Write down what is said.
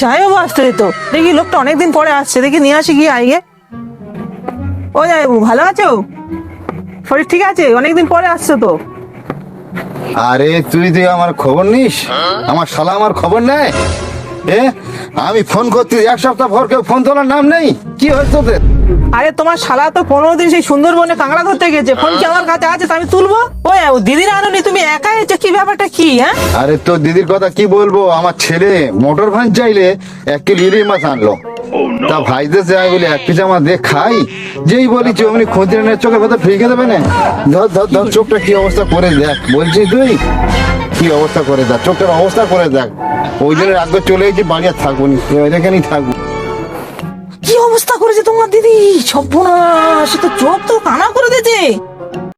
যাই হোক আসতে তো দেখি লোকটা অনেকদিন পরে আসছে, দেখি নিয়ে আসি গিয়ে আইগে। ও যাই ভালো আছো? শরীর ঠিক আছে? অনেকদিন পরে আসছো তো। আরে তুই আমার খবর নিস? আমার শালা আমার খবর নেয়? আমি ফোন করতে এক সপ্তাহ পর কেউ ফোন তোলার নাম নেই। কি হয়েছে তোদের? আরে তোমার শালা তো 15 দিন সেই সুন্দরবনে কাঁকড়া ধরতে গেছে, ফোন কি আমার কাছে আছে? আমি তুলবো? ও দিদির আনোনি, তুমি একাই এসেছো, কি ব্যাপারটা কি? হ্যাঁ আরে তোর দিদির কথা কি বলবো, আমার ছেলে মোটর ভ্যান চাইলে 1 কিলো ইলিশ মাছ আনলো। তা ভাইদের যাই বলে 1 পিস আমার দিয়ে খাই, যেই বলিছি অমনি খোঁজের চোখের কথা ফিকে দেবে না। ধর ধর ধর চোখটা কি অবস্থা করে দেখ, বলছি তুই কি অবস্থা করে দেখ, চোখটার অবস্থা করে দেখ। ওই জন্য আগে চলে গেছি, বাড়ি আর থাকবো নি, এখানেই থাকবো। কি অবস্থা করেছে তোমার দিদি? সর্বনাশ, সে তো চোখ তো কানা করে দিয়েছে।